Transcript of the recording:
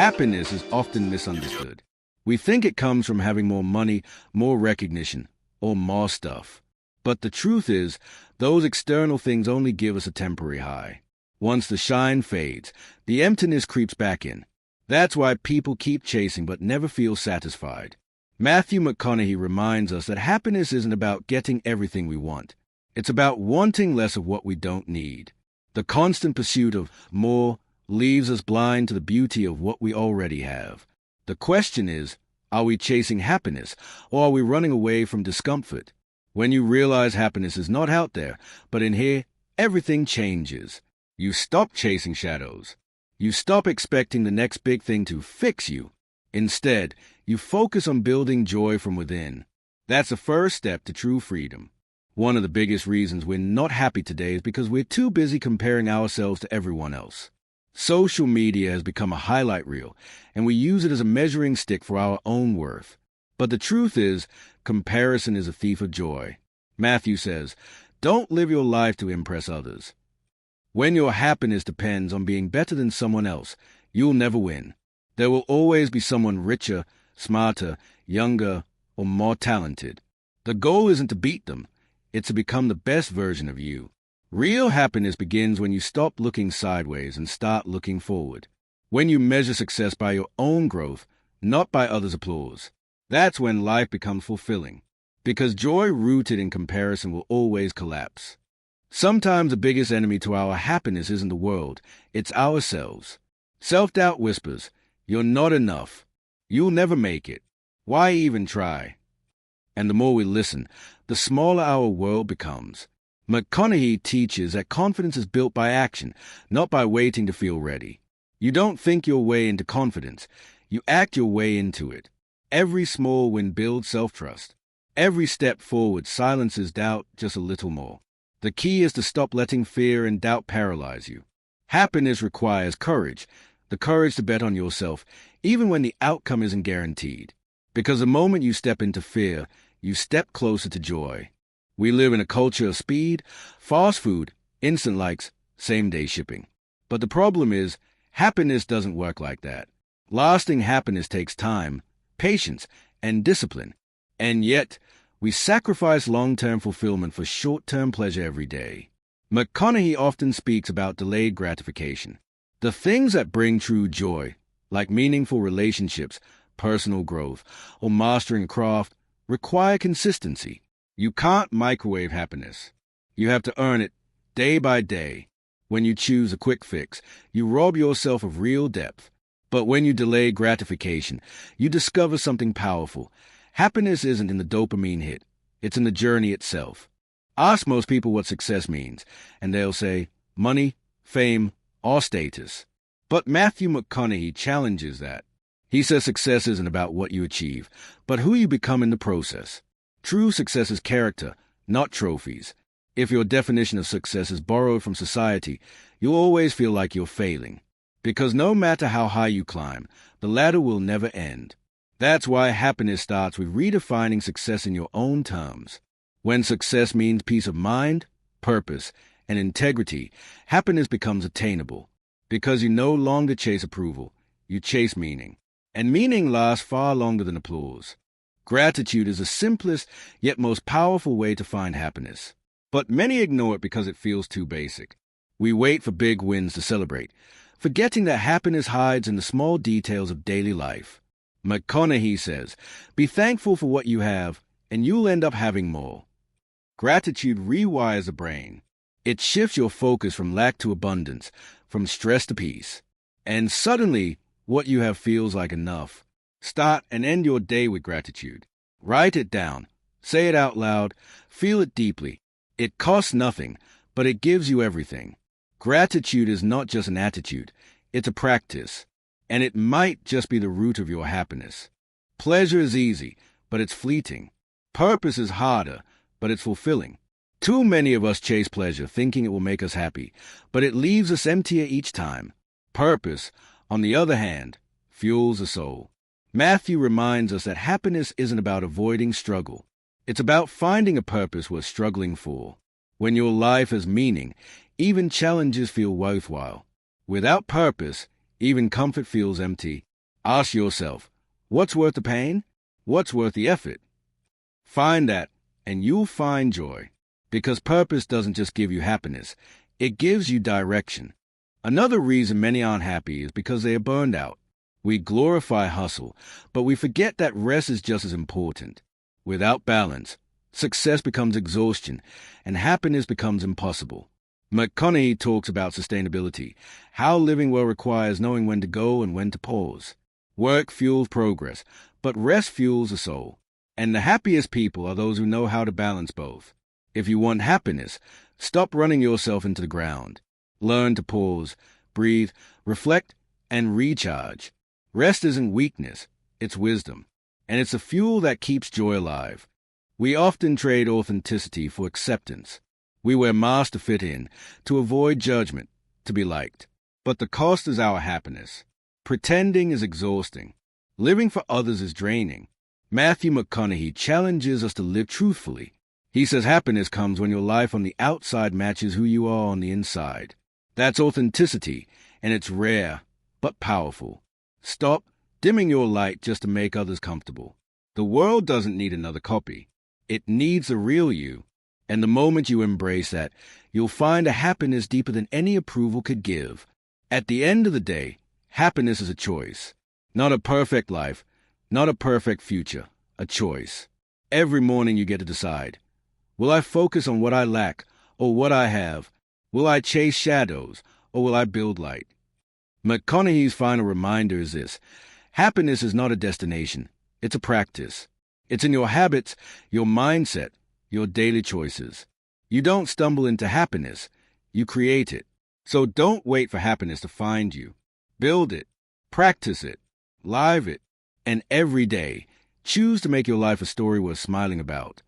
Happiness is often misunderstood. We think it comes from having more money, more recognition, or more stuff. But the truth is, those external things only give us a temporary high. Once the shine fades, the emptiness creeps back in. That's why people keep chasing but never feel satisfied. Matthew McConaughey reminds us that happiness isn't about getting everything we want. It's about wanting less of what we don't need. The constant pursuit of more leaves us blind to the beauty of what we already have. The question is, are we chasing happiness, or are we running away from discomfort? When you realize happiness is not out there, but in here, everything changes. You stop chasing shadows. You stop expecting the next big thing to fix you. Instead, you focus on building joy from within. That's the first step to true freedom. One of the biggest reasons we're not happy today is because we're too busy comparing ourselves to everyone else. Social media has become a highlight reel, and we use it as a measuring stick for our own worth. But the truth is, comparison is a thief of joy. Matthew says, "Don't live your life to impress others." When your happiness depends on being better than someone else, you'll never win. There will always be someone richer, smarter, younger, or more talented. The goal isn't to beat them, it's to become the best version of you. Real happiness begins when you stop looking sideways and start looking forward. When you measure success by your own growth, not by others' applause. That's when life becomes fulfilling. Because joy rooted in comparison will always collapse. Sometimes the biggest enemy to our happiness isn't the world, it's ourselves. Self-doubt whispers, "You're not enough. You'll never make it. Why even try?" And the more we listen, the smaller our world becomes. McConaughey teaches that confidence is built by action, not by waiting to feel ready. You don't think your way into confidence. You act your way into it. Every small win builds self-trust. Every step forward silences doubt just a little more. The key is to stop letting fear and doubt paralyze you. Happiness requires courage, the courage to bet on yourself, even when the outcome isn't guaranteed. Because the moment you step into fear, you step closer to joy. We live in a culture of speed, fast food, instant likes, same-day shipping. But the problem is, happiness doesn't work like that. Lasting happiness takes time, patience, and discipline. And yet, we sacrifice long-term fulfillment for short-term pleasure every day. McConaughey often speaks about delayed gratification. The things that bring true joy, like meaningful relationships, personal growth, or mastering a craft, require consistency. You can't microwave happiness. You have to earn it day by day. When you choose a quick fix, you rob yourself of real depth. But when you delay gratification, you discover something powerful. Happiness isn't in the dopamine hit. It's in the journey itself. Ask most people what success means, and they'll say, money, fame, or status. But Matthew McConaughey challenges that. He says success isn't about what you achieve, but who you become in the process. True success is character, not trophies. If your definition of success is borrowed from society, you'll always feel like you're failing. Because no matter how high you climb, the ladder will never end. That's why happiness starts with redefining success in your own terms. When success means peace of mind, purpose, and integrity, happiness becomes attainable. Because you no longer chase approval, you chase meaning. And meaning lasts far longer than applause. Gratitude is the simplest yet most powerful way to find happiness. But many ignore it because it feels too basic. We wait for big wins to celebrate, forgetting that happiness hides in the small details of daily life. McConaughey says, "Be thankful for what you have, and you'll end up having more." Gratitude rewires the brain. It shifts your focus from lack to abundance, from stress to peace. And suddenly, what you have feels like enough. Start and end your day with gratitude. Write it down. Say it out loud. Feel it deeply. It costs nothing, but it gives you everything. Gratitude is not just an attitude. It's a practice. And it might just be the root of your happiness. Pleasure is easy, but it's fleeting. Purpose is harder, but it's fulfilling. Too many of us chase pleasure thinking it will make us happy, but it leaves us emptier each time. Purpose, on the other hand, fuels the soul. Matthew reminds us that happiness isn't about avoiding struggle. It's about finding a purpose worth struggling for. When your life has meaning, even challenges feel worthwhile. Without purpose, even comfort feels empty. Ask yourself, what's worth the pain? What's worth the effort? Find that, and you'll find joy. Because purpose doesn't just give you happiness, it gives you direction. Another reason many aren't happy is because they are burned out. We glorify hustle, but we forget that rest is just as important. Without balance, success becomes exhaustion, and happiness becomes impossible. McConaughey talks about sustainability, how living well requires knowing when to go and when to pause. Work fuels progress, but rest fuels the soul. And the happiest people are those who know how to balance both. If you want happiness, stop running yourself into the ground. Learn to pause, breathe, reflect, and recharge. Rest isn't weakness, it's wisdom. And it's a fuel that keeps joy alive. We often trade authenticity for acceptance. We wear masks to fit in, to avoid judgment, to be liked. But the cost is our happiness. Pretending is exhausting. Living for others is draining. Matthew McConaughey challenges us to live truthfully. He says happiness comes when your life on the outside matches who you are on the inside. That's authenticity, and it's rare, but powerful. Stop dimming your light just to make others comfortable. The world doesn't need another copy. It needs the real you. And the moment you embrace that, you'll find a happiness deeper than any approval could give. At the end of the day, happiness is a choice. Not a perfect life, not a perfect future, a choice. Every morning you get to decide. Will I focus on what I lack or what I have? Will I chase shadows or will I build light? McConaughey's final reminder is this. Happiness is not a destination. It's a practice. It's in your habits, your mindset, your daily choices. You don't stumble into happiness. You create it. So don't wait for happiness to find you. Build it. Practice it. Live it. And every day, choose to make your life a story worth smiling about.